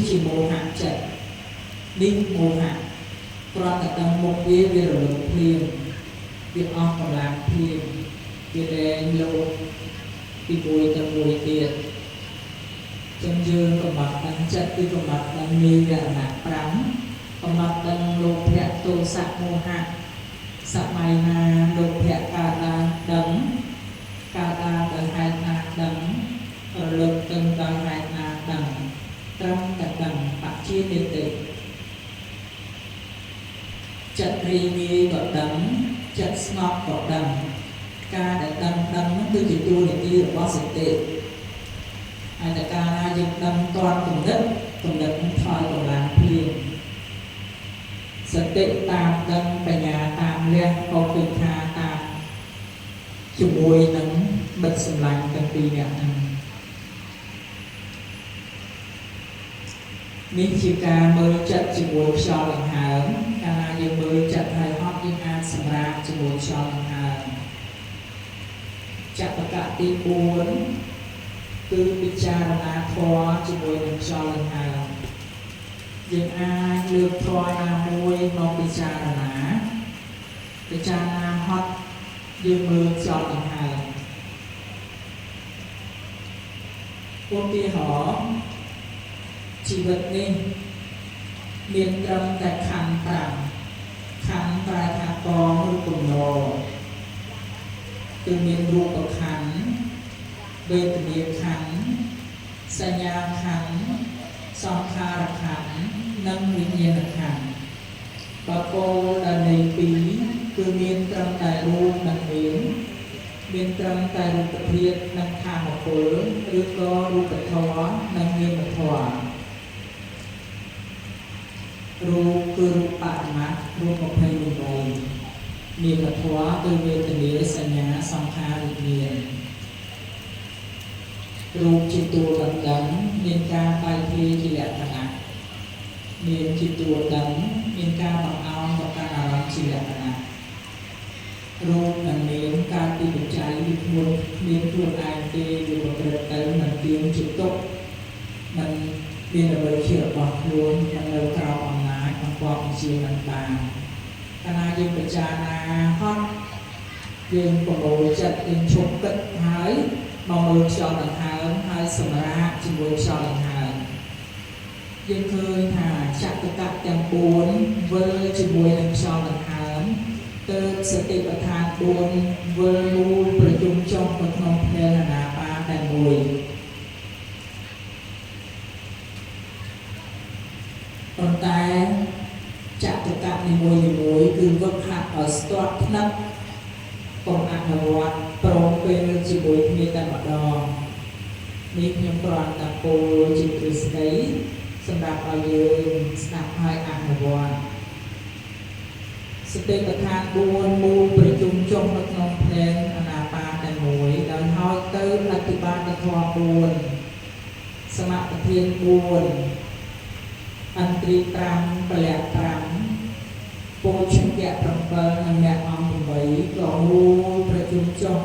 ជាមោហៈចិត្តនេះមោហៈប្រតិកម្មមុខវារលត់ភ្លាមវាអស់កម្លាំងភ្លាមវាលែងលោតពីមួយទៅមួយទៀតចឹងយើងកំណត់ដឹងចិត្តគឺកំណត់ដឹងមានវរណៈ5កំណត់ដឹងលោភៈទោសៈមោហៈសម័យណាលោភៈកើតឡើងដឹងកើតឡើងដោយហេតុណាដឹងរលត់ដឹងដោយហេតុណាដឹងត្រឹមតែដឹងបច្ចេតិតិចិត្តរីងាយក៏ដឹងចិត្តស្ងប់ក៏ដឹងការដែលដឹងនោះគឺជាតួនាទីរបស់សតិហើយតែកាលណាយើងដឹងទាន់គំនិតនឹងថយកម្លាំងភ្លាមសតិតាមដឹងបញ្ញាតាមលះក៏ឃើញថាតាមជាមួយនឹងបិទសម្លាញ់ទាំងពីរនេះនេះជាការមើលចិត្តជាមួយខ្យល់ដង្ហើមកាលណាយើងមើលចិត្តហើយហត់យើងអាចសម្រាកជាមួយខ្យល់ដង្ហើមចក្ខកៈទី4គឺពិចារណាធម៌ជាមួយនឹងខ្យល់ដង្ហើមយើងអាចលើកធម៌ណាមួយមកពិចារណាហត់យើងមើលខ្យល់ដង្ហើមឧទាហរណ៍ជីវិតនេះមានត្រឹមតែខណ្ឌ5ខណ្ឌប្រែថាកងឬគំនរគឺមានរូបខណ្ឌវេទនាខណ្ឌសញ្ញាខណ្ឌសង្ខារខណ្ឌនិងវិញ្ញាណខណ្ឌបើគោលដែលនៃ2គឺមានត្រឹមតែរូបនិងមានត្រឹមតែរូបធាតុនិងកាមពលឬក៏រូបធម៌និងនាមធម៌រូបគឺរូបបរមត្ថរូប28នាមធម៌គឺវេទនាសញ្ញាសង្ខារវិញ្ញាណរូបជាតួដឹងមានការបែកធ្លាយជាលក្ខណៈនាមជាតួដឹងមានការបង្អោនទៅកាន់អារម្មណ៍ជាលក្ខណៈរូបនិងនាមការពីបច្ច័យវាខ្លួនមានខ្លួនឯងទេវាប្រព្រឹត្តទៅមិនទៀងជាទុកមិនមានអ្វីជារបស់ខ្លួនមិននៅក្រោមអំណាចបង្គាប់បញ្ជាមិនបានកាលណាយើងពិចារណាហត់យើងប្រមូលចិត្តយើងឈប់គិតហើយមកមើលខ្យល់ដង្ហើមហើយសម្រាកជាមួយខ្យល់ដង្ហើមយើងឃើញថាចក្ខកៈទាំង4វិលជាមួយនឹងខ្យល់ដង្ហើមទើបសតិប្បដ្ឋាន4វិលមូលប្រជុំចុះនៅក្នុងភ្នែកអាណាបានតែមួយប៉ុន្តែចក្ខកៈនីមួយគឺវឹកហាត់ឲ្យស្ទាត់ផ្នែកកុំអនុវត្តព្រមពេលជាមួយគ្នាតែម្ដងនេះខ្ញុំប្រន់តាពោលជាទ្រឹស្ដីសម្រាប់ឲ្យយើងស្ដាប់ហើយអនុវត្តសតិប្បដ្ឋាន4មូលប្រជុំចុះនៅក្នុងភ្នែកអាណាបានតែមួយដោយហើយទៅអធិបានធម៌4សមបធាន4អន្ត្រី5ពលៈ5ពោជញ្ញៈ7និងមគ្គអង្គ8ក៏មូលប្រជុំចុះ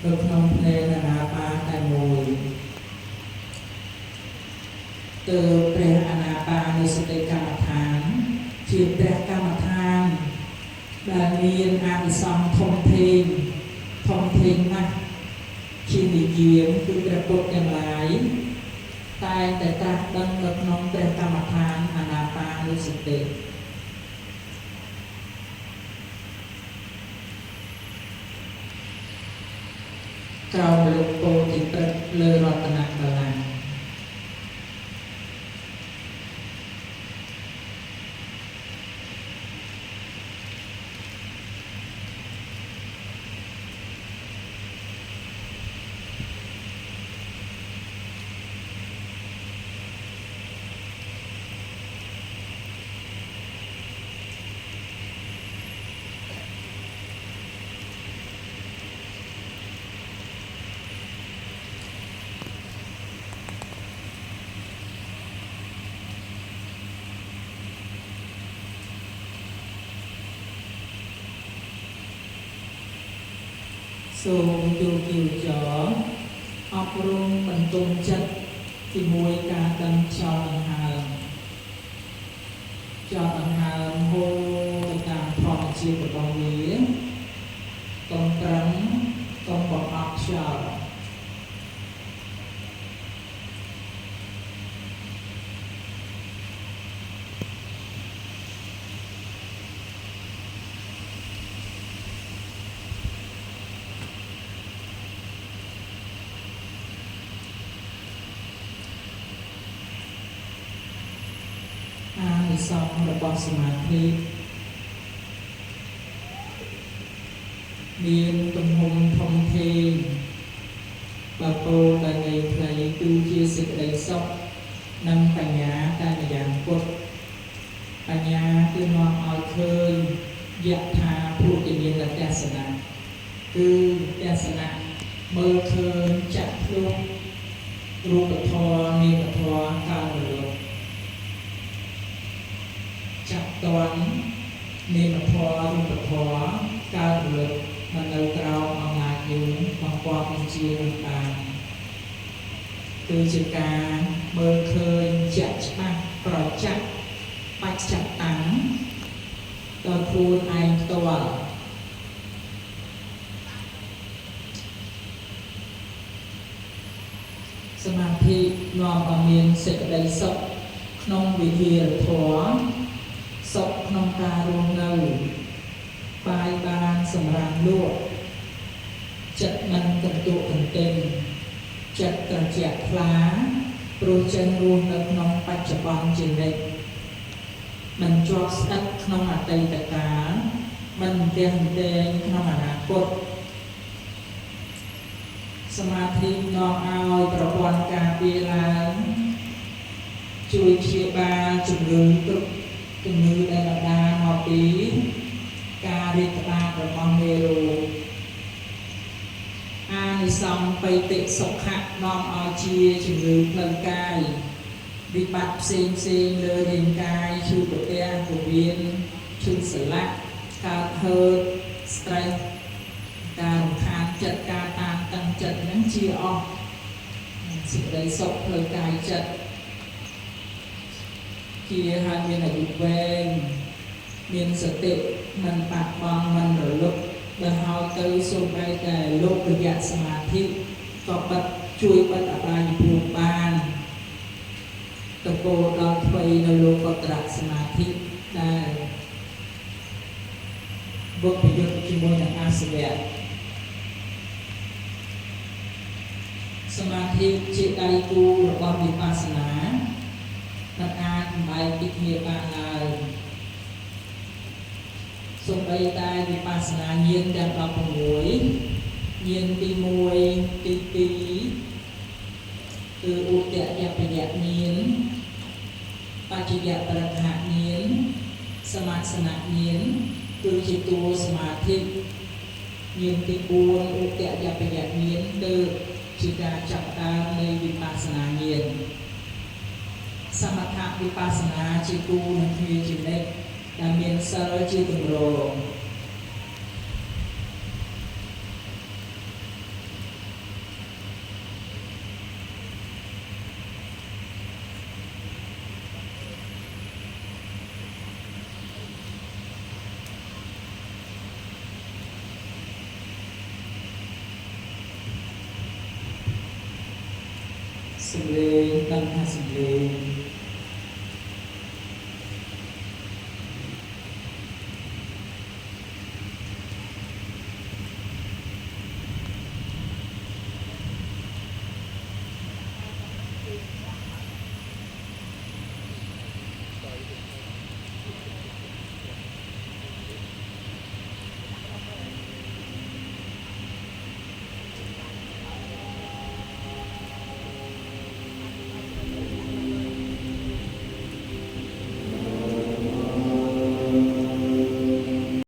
នៅក្នុងភ្នែកអាណាបានតែមួយទើបព្រះអាណាបានសតិកម្មដ្ឋានជាព្រះកម្មដ្ឋានដែលមានអានិសង្សធំធេងណាស់ជានិយាមគឺព្រះពុទ្ធទាំងឡាយតែតែត្រាស់ដឹងនៅក្នុងព្រះកម្មដ្ឋានអាណាបានសតិក្រោមលោកពោធិព្រឹត្តលើរតនបល្ល័ង្កសូមទូទាចអប់រំបន្ទង់ចិត្តជាមួយការដឹងខ្យល់ដង្ហើម cho bằng hàm hô tạm phòng chia của con nghĩa con trắng con bọc ọc cho xong là bọn sơ mát thi miền tùm hùng thông thê bà cô bà ngày thầy tư chia sự đầy sốc nâng bà nhá ta là dạng quốc bà nhá tư ngon oi khơi dạ thà phụ tình nhiên là đa sẵn nạ tư đa sẵn nạ mơ khơi chặt lúc rù bà thò nê bà thò cao rồiจับตอนเนมพอรูปพอก้าวเรือมันเราเราเอางานอยู่บางความเป็นเชียร์ต่างคือจิกาเบอร์เคยจัดมาปล่อยจัดปัจจับตังตัวคูณไอตัวสมาธินอมอเมียนเสกได้สกนองวิธีถัวสกนองการวงเงาปลายบานสำราญลวดจัดมันกันตัวกันเต็มจัดกระเจียคล้าโปรเจนรวมกับน้องปัจจุบันเจนเล็กมันจอสตัดน้องอาตัยตะการมันเด่นเด่นน้องอนาคตสมาธิน้องเอาประวัติการเวลาช่วยเชียบาจุดลืมตุกจุดลืมได้ดาหอปีการเรียกตาประมองเมรูอานิสงไปเตะสกขะน้องเอาเชียจุดลืมเพลินกายวิบัติเซนเซนเลยเรียนกายชูตัวเตี้ยตัวเวียนชุดสลักการเฮิร์สไตร์การขาดจัดการตามตั้งจัดนั้นเชียออกสิ่งใดสกเพลินกายจัดเกียร์หาเมียนอายุแวงเมียนสติมันปากบางมันหรือลุกบรรเทาเตยส่งไปแต่โลกระยะสมาธิก็บัดช่วยบัดอบายภูมิบานตะโกดอกไฟในโลกตระสมาธิได้บทประโยชน์ที่มวยนักอาสวะสมาธิจิตใจกูระบอบวิปัสสนานักการใบปิเทียบาลายส่งไปได้วิปัสสนาเย็นดังเราหวยเย็นตีมวยตีปีคืออุตยะยาปยะเนียนปัจจยะประหารเนียนสมาสนะเนียนคือจิตตัวสมาธิเนียนตีบูนอุตยะยาปยะเนียนเดินจิตาจับตาในวิปัสสนาเนียนสมถะวิปัสสนาจิตกูนักเรียนจิตเล็กดำเนินสารจิตโรสิเลงตั้งห้าสิเลง